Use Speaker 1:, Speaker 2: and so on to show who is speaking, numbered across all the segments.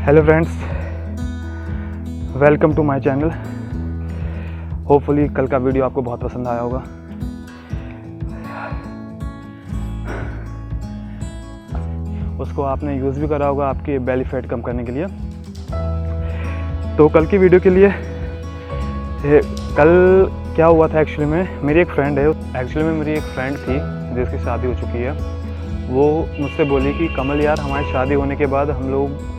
Speaker 1: Hello friends, welcome to my channel. Hopefully कल का video आपको बहुत पसंद आया होगा। उसको आपने यूज़ भी करा होगा आपकी बेली फैट कम करने के लिए। तो कल की वीडियो के लिए कल क्या हुआ था, एक्चुअली में मेरी एक फ्रेंड थी जिसकी शादी हो चुकी है। वो मुझसे बोली कि कमल यार, हमारी शादी होने के बाद हम लोग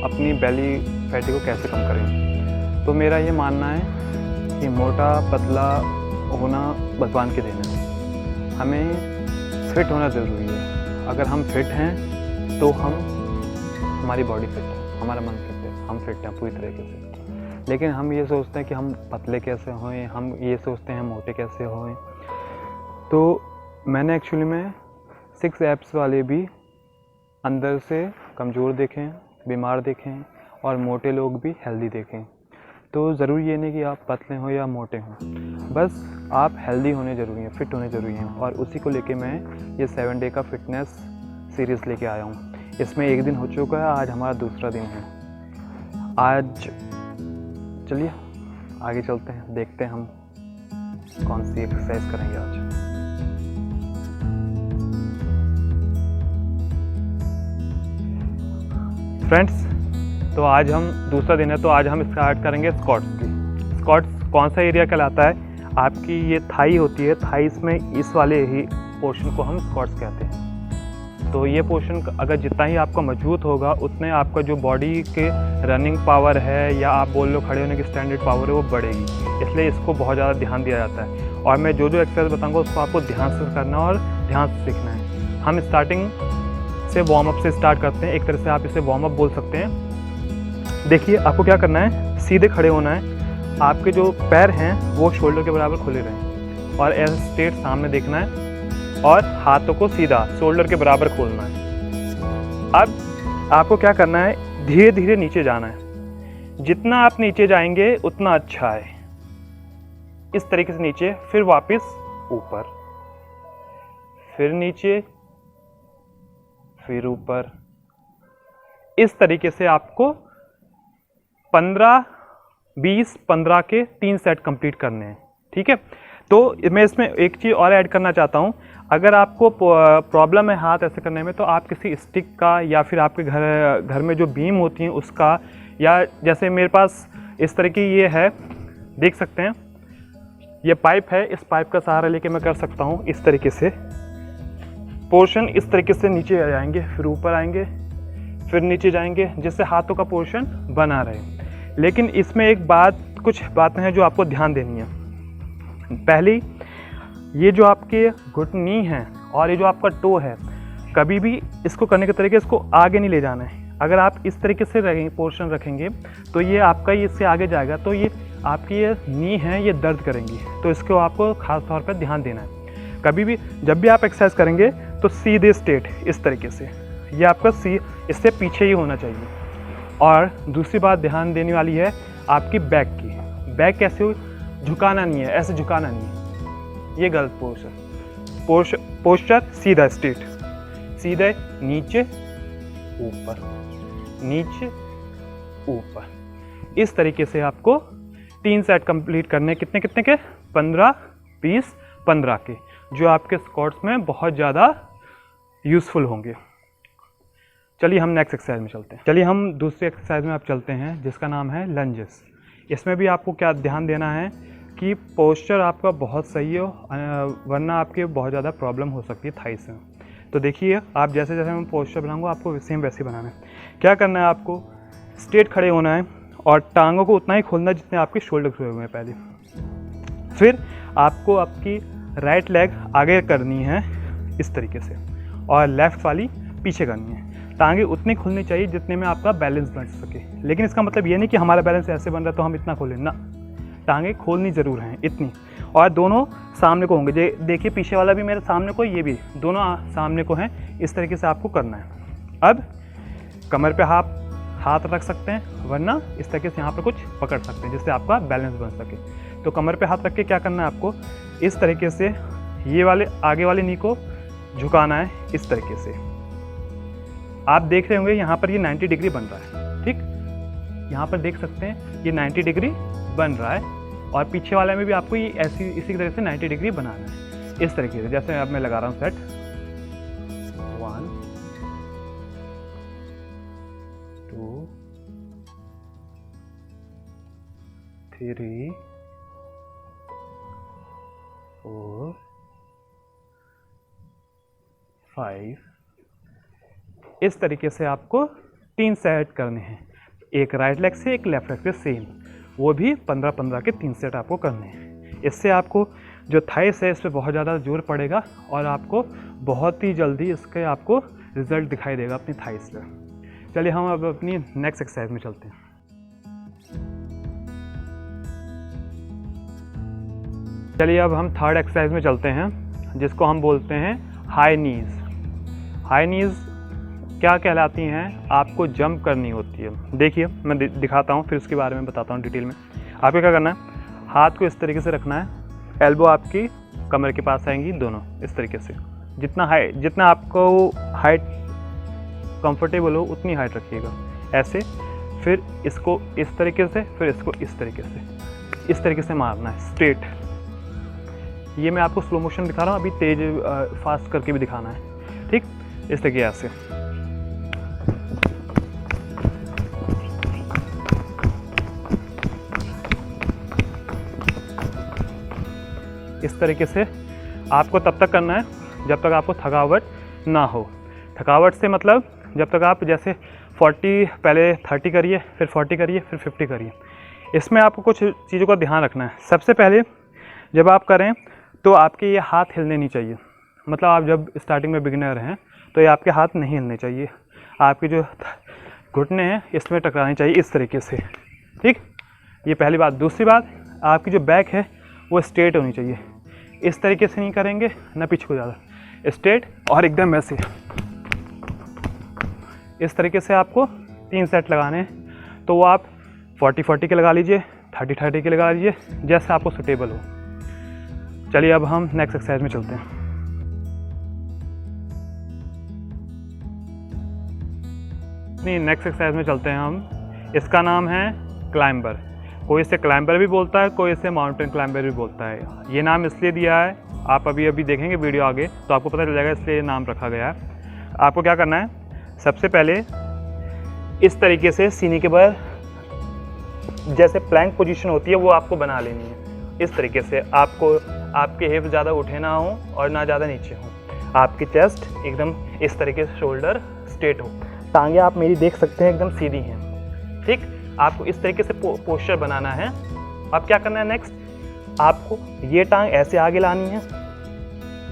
Speaker 1: अपनी बेली फैटी को कैसे कम करें। तो मेरा ये मानना है कि मोटा पतला होना भगवान के देन है। हमें फिट होना ज़रूरी है। अगर हम फिट हैं तो हमारी बॉडी फिट है, हमारा मन फिट है, हम फिट हैं पूरी तरीके से। लेकिन हम ये सोचते हैं कि हम पतले कैसे होएं, हम ये सोचते हैं मोटे कैसे होएं। तो मैंने एक्चुअली में 6 एब्स वाले भी अंदर से कमज़ोर देखें, बीमार देखें, और मोटे लोग भी हेल्दी देखें। तो ज़रूरी ये नहीं कि आप पतले हों या मोटे हों, बस आप हेल्दी होने ज़रूरी हैं, फ़िट होने ज़रूरी हैं। और उसी को लेके मैं ये 7 डे का फिटनेस सीरीज़ लेके आया हूँ। इसमें 1 दिन हो चुका है, आज हमारा दूसरा दिन है। आज चलिए आगे चलते हैं, देखते हैं हम कौन सी एक्सरसाइज करेंगे आज। फ्रेंड्स, तो आज हम दूसरा दिन है, तो आज हम स्टार्ट करेंगे स्क्वाट्स की। स्क्वाट्स कौन सा एरिया कहलाता है? आपकी ये थाई होती है, थाईस में इस वाले ही पोर्शन को हम स्क्वाट्स कहते हैं। तो ये पोर्शन अगर जितना ही आपका मजबूत होगा, उतने आपका जो बॉडी के रनिंग पावर है, या आप बोल लो खड़े होने की स्टैंडर्ड पावर है, वो बढ़ेगी। इसलिए इसको बहुत ज़्यादा ध्यान दिया जाता है। और मैं जो एक्सरसाइज बताऊँगा उसको आपको ध्यान से करना और ध्यान से सीखना है। हम स्टार्टिंग से वार्म अप से स्टार्ट करते हैं। एक तरह से आप इसे वार्म अप बोल सकते हैं। देखिए, आपको क्या करना है, सीधे खड़े होना है। आपके जो पैर हैं वो शोल्डर के बराबर खुले रहें, और ऐसे स्ट्रेट सामने देखना है, और हाथों को सीधा शोल्डर के बराबर खोलना है। अब आपको क्या करना है, धीरे धीरे नीचे जाना है। जितना आप नीचे जाएंगे उतना अच्छा है। इस तरीके से नीचे, फिर वापस ऊपर, फिर नीचे, फिर ऊपर। इस तरीके से आपको 15 के 3 सेट कंप्लीट करने हैं। ठीक है। तो मैं इसमें एक चीज़ और ऐड करना चाहता हूँ। अगर आपको प्रॉब्लम है हाथ ऐसे करने में, तो आप किसी स्टिक का, या फिर आपके घर में जो बीम होती हैं उसका, या जैसे मेरे पास इस तरह की ये है, देख सकते हैं, ये पाइप है, इस पाइप का सहारा लेके मैं कर सकता हूँ। इस तरीके से पोर्शन इस तरीके से नीचे आ जाएंगे, फिर ऊपर आएंगे, फिर नीचे जाएंगे, जिससे हाथों का पोर्शन बना रहे। लेकिन इसमें कुछ बातें हैं जो आपको ध्यान देनी है। पहली, ये जो आपके घुटनी है और ये जो आपका टो है, कभी भी इसको करने के तरीके इसको आगे नहीं ले जाना है। अगर आप इस तरीके से पोर्शन रखेंगे तो ये आपका इससे आगे जाएगा, तो ये आपकी ये नी है, ये दर्द करेंगी। तो इसको आपको खास तौर पर ध्यान देना है। कभी भी जब भी आप एक्सरसाइज करेंगे तो सीधे स्ट्रेट इस तरीके से, ये आपका इससे पीछे ही होना चाहिए। और दूसरी बात ध्यान देने वाली है आपकी बैक की। बैक कैसे हो, झुकाना नहीं है, ऐसे झुकाना नहीं है, ये गलत पोस्चर सीधा स्ट्रेट, सीधे नीचे ऊपर, नीचे ऊपर। इस तरीके से आपको 3 सेट कंप्लीट करने। कितने के? 15, 20, 15 के, जो आपके स्क्वाट्स में बहुत ज़्यादा यूज़फुल होंगे। चलिए हम नेक्स्ट एक्सरसाइज में चलते हैं। चलिए हम दूसरी एक्सरसाइज में आप चलते हैं, जिसका नाम है लंजेस। इसमें भी आपको क्या ध्यान देना है कि पोस्चर आपका बहुत सही हो, वरना आपके बहुत ज़्यादा प्रॉब्लम हो सकती है थाइस में। तो देखिए, आप जैसे जैसे मैं पोस्चर बनाऊंगा आपको सेम वैसे बनाना है। क्या करना है, आपको स्ट्रेट खड़े होना है, और टांगों को उतना ही खोलना है जितने आपके शोल्डर खुले हुए हैं पहले। फिर आपको आपकी राइट लेग आगे करनी है इस तरीके से, और लेफ़्ट वाली पीछे करनी है। टांगे उतनी खुलनी चाहिए जितने में आपका बैलेंस बन सके। लेकिन इसका मतलब ये नहीं कि हमारा बैलेंस ऐसे बन रहा है तो हम इतना खोलें ना, टांगे खोलनी ज़रूर हैं इतनी। और दोनों सामने को होंगे। देखिए, पीछे वाला भी मेरे सामने को, ये भी दोनों सामने को हैं। इस तरीके से आपको करना है। अब कमर पे हाथ रख सकते हैं, वरना इस तरीके से यहाँ पर कुछ पकड़ सकते हैं जिससे आपका बैलेंस बन सके। तो कमर पे हाथ रख के क्या करना है, आपको इस तरीके से ये वाले आगे वाले नी को झुकाना है। इस तरीके से आप देख रहे होंगे यहाँ पर ये 90 डिग्री बन रहा है। ठीक, यहाँ पर देख सकते हैं ये 90 डिग्री बन रहा है, और पीछे वाले में भी आपको ये ऐसी इसी तरह से 90 डिग्री बनाना है, इस तरीके से। जैसे अब मैं लगा रहा हूँ सेट 1 2 3 4 5। इस तरीके से आपको 3 सेट करने हैं, एक राइट लेग से एक लेफ्ट लेग से सेम, वो भी 15-15 के 3 सेट आपको करने हैं। इससे आपको जो थाइस है इस पर बहुत ज़्यादा जोर पड़ेगा और आपको बहुत ही जल्दी इसके आपको रिजल्ट दिखाई देगा अपनी थाइस पे। चलिए हम अब अपनी नेक्स्ट एक्सरसाइज में चलते हैं। चलिए अब हम थर्ड एक्सरसाइज में चलते हैं, जिसको हम बोलते हैं हाई नीज़। हाई नीज़ क्या कहलाती हैं? आपको जंप करनी होती है। देखिए मैं दिखाता हूँ, फिर उसके बारे में बताता हूँ डिटेल में। आपको क्या करना है, हाथ को इस तरीके से रखना है, एल्बो आपकी कमर के पास आएंगी दोनों, इस तरीके से। जितना आपको हाइट कंफर्टेबल हो उतनी हाइट रखिएगा, ऐसे। फिर इसको इस तरीके से, फिर इसको इस तरीके से मारना है स्ट्रेट। ये मैं आपको स्लो मोशन दिखा रहा हूँ, अभी तेज फास्ट करके भी दिखाना है, ठीक। इस तरीके से इस तरीके से आपको तब तक करना है जब तक आपको थकावट ना हो। थकावट से मतलब जब तक आप जैसे 40, पहले 30 करिए, फिर 40 करिए, फिर 50 करिए। इसमें आपको कुछ चीज़ों का ध्यान रखना है। सबसे पहले जब आप करें तो आपके ये हाथ हिलने नहीं चाहिए, मतलब आप जब स्टार्टिंग में बिगिनर हैं तो ये आपके हाथ नहीं हिलने चाहिए, आपके जो घुटने हैं इसमें टकराने चाहिए, इस तरीके से, ठीक। ये पहली बात। दूसरी बात, आपकी जो बैक है वो स्ट्रेट होनी चाहिए, इस तरीके से नहीं करेंगे ना पीछे को ज़्यादा, स्ट्रेट और एकदम ऐसे। इस तरीके से आपको 3 सेट लगाने हैं। तो वो आप 40-40 के लगा लीजिए, 30-30 के लगा लीजिए, जैसे आपको सूटेबल हो। चलिए अब हम नेक्स्ट एक्सरसाइज में चलते हैं। नेक्स्ट एक्सरसाइज में चलते हैं हम। इसका नाम है क्लाइंबर। कोई इसे क्लाइंबर भी बोलता है, कोई इसे माउंटेन क्लाइंबर भी बोलता है। ये नाम इसलिए दिया है, आप अभी देखेंगे वीडियो आगे तो आपको पता चल जाएगा इसलिए नाम रखा गया है। आपको क्या करना है, सबसे पहले इस तरीके से सीने के बल जैसे प्लैंक पोजीशन होती है वो आपको बना लेनी है। इस तरीके से आपको आपके हिप ज़्यादा उठे ना हो और ना ज़्यादा नीचे हो, आपकी चेस्ट एकदम इस तरीके से, शोल्डर स्ट्रेट हो, टांगे आप मेरी देख सकते हैं एकदम सीधी हैं, ठीक। आपको इस तरीके से पोस्चर बनाना है। अब क्या करना है नेक्स्ट, आपको ये टांग ऐसे आगे लानी है,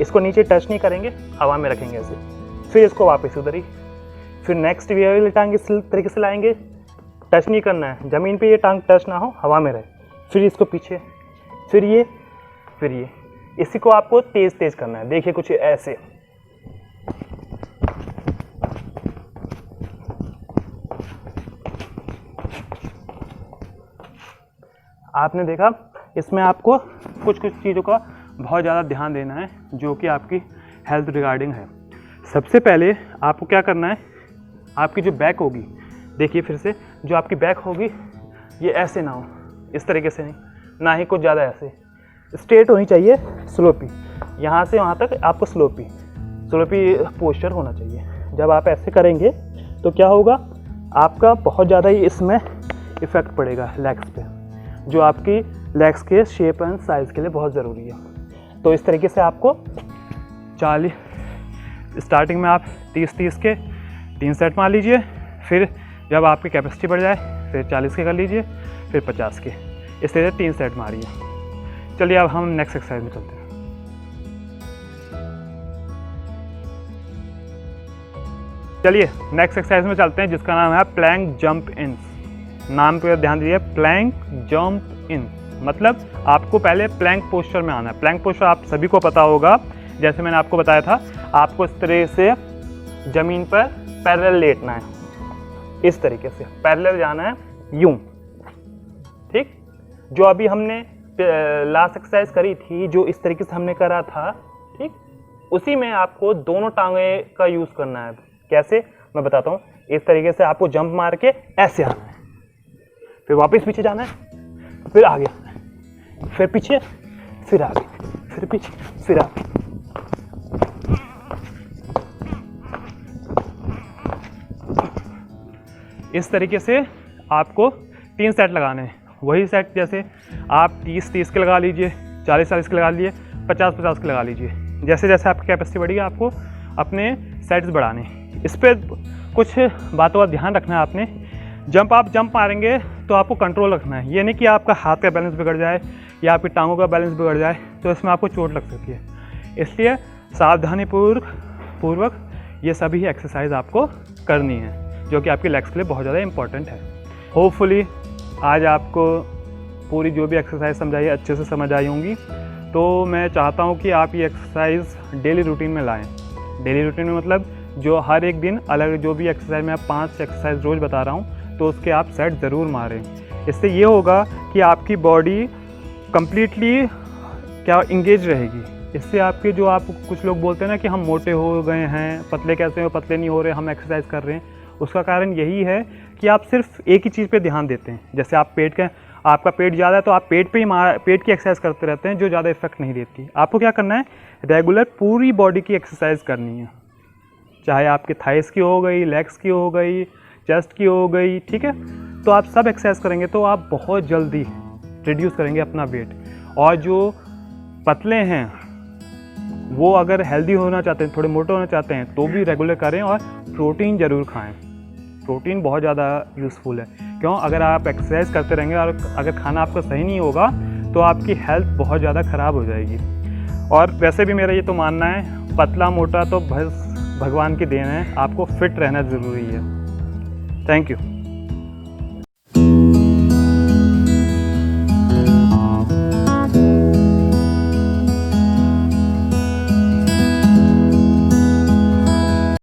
Speaker 1: इसको नीचे टच नहीं करेंगे, हवा में रखेंगे ऐसे, फिर इसको वापस उधर ही, फिर नेक्स्ट ये वाली टांग इस तरीके से लाएंगे, टच नहीं करना है ज़मीन पे, ये टांग टच ना हो, हवा में रहे, फिर इसको पीछे, फिर ये, फिर ये। इसी को आपको तेज तेज करना है। देखिए कुछ ऐसे, आपने देखा। इसमें आपको कुछ चीज़ों का बहुत ज़्यादा ध्यान देना है जो कि आपकी हेल्थ रिगार्डिंग है। सबसे पहले आपको क्या करना है, आपकी जो बैक होगी, देखिए फिर से, जो आपकी बैक होगी ये ऐसे ना हो, इस तरीके से नहीं, ना ही कुछ ज़्यादा ऐसे, स्ट्रेट होनी चाहिए, स्लोपी, यहाँ से वहाँ तक आपको स्लोपी पोस्चर होना चाहिए। जब आप ऐसे करेंगे तो क्या होगा, आपका बहुत ज़्यादा ही इसमें इफ़ेक्ट पड़ेगा लेग्स पे, जो आपकी लेग्स के शेप एंड साइज़ के लिए बहुत ज़रूरी है। तो इस तरीके से आपको 40, स्टार्टिंग में आप 30-30 के 3 सेट मार लीजिए, फिर जब आपकी कैपेसिटी बढ़ जाए फिर 40 के कर लीजिए, फिर 50 के, इस तरह से 3 सेट मारिए। चलिए अब हम नेक्स्ट एक्सरसाइज में चलते हैं। चलिए नेक्स्ट एक्सरसाइज में चलते हैं, जिसका नाम है प्लैंक जंप इन। नाम पे ध्यान दीजिए, प्लैंक जंप इन, मतलब आपको पहले प्लैंक पोस्चर में आना है। प्लैंक पोस्चर आप सभी को पता होगा, जैसे मैंने आपको बताया था, आपको इस तरह से ज़मीन पर पैरेलल लेटना है, इस तरीके से पैरेलल जाना है, यूं, ठीक। जो अभी हमने लास्ट एक्सरसाइज करी थी, जो इस तरीके से हमने करा था, ठीक, उसी में आपको दोनों टांगे का यूज़ करना है। कैसे, मैं बताता हूँ। इस तरीके से आपको जंप मार के ऐसे आना है, फिर वापस पीछे जाना है, फिर आगे आना है, फिर पीछे, फिर आगे, फिर पीछे, फिर आगे। इस तरीके से आपको 3 सेट लगाने हैं। वही सेट जैसे आप 30-30 के लगा लीजिए, 40-40 के लगा लीजिए, 50-50 के लगा लीजिए। जैसे जैसे आपकी कैपेसिटी बढ़ेगी आपको अपने सेट्स बढ़ाने हैं। इस पर कुछ बातों का ध्यान रखना है आपने। जंप आप जंप मारेंगे तो आपको कंट्रोल रखना है। ये नहीं कि आपका हाथ का बैलेंस बिगड़ जाए या आपकी टांगों का बैलेंस बिगड़ जाए तो इसमें आपको चोट लग सकती है। इसलिए सावधानीपूर्वक ये सभी एक्सरसाइज आपको करनी है, जो कि आपकी लेग्स के लिए बहुत ज़्यादा इंपॉर्टेंट है। होपफुली आज आपको पूरी जो भी एक्सरसाइज समझाई अच्छे से समझ आई होंगी। तो मैं चाहता हूँ कि आप ये एक्सरसाइज डेली रूटीन में लाएं। डेली रूटीन में मतलब जो हर एक दिन अलग जो भी एक्सरसाइज मैं 5 एक्सरसाइज रोज़ बता रहा हूँ तो उसके आप सेट ज़रूर मारें। इससे ये होगा कि आपकी बॉडी कम्प्लीटली क्या इंगेज रहेगी। इससे आपके जो आप कुछ लोग बोलते हैं ना कि हम मोटे हो गए हैं, पतले कैसे हो, पतले नहीं हो रहे, हम एक्सरसाइज कर रहे हैं, उसका कारण यही है कि आप सिर्फ एक ही चीज़ पे ध्यान देते हैं। जैसे आप आपका पेट ज़्यादा है तो आप पेट की एक्सरसाइज करते रहते हैं जो ज़्यादा इफेक्ट नहीं देती। आपको क्या करना है, रेगुलर पूरी बॉडी की एक्सरसाइज करनी है, चाहे आपके थाइस की हो गई, लेग्स की हो गई, चेस्ट की हो गई, ठीक है। तो आप सब एक्सरसाइज करेंगे तो आप बहुत जल्दी रिड्यूस करेंगे अपना वेट। और जो पतले हैं वो अगर हेल्दी होना चाहते हैं, थोड़े मोटे होना चाहते हैं तो भी रेगुलर करें और प्रोटीन ज़रूर खाएं। प्रोटीन बहुत ज़्यादा यूज़फुल है। क्यों? अगर आप एक्सरसाइज करते रहेंगे और अगर खाना आपका सही नहीं होगा तो आपकी हेल्थ बहुत ज़्यादा ख़राब हो जाएगी। और वैसे भी मेरा ये तो मानना है, पतला मोटा तो बस भगवान की देन है, आपको फिट रहना ज़रूरी है। Thank you.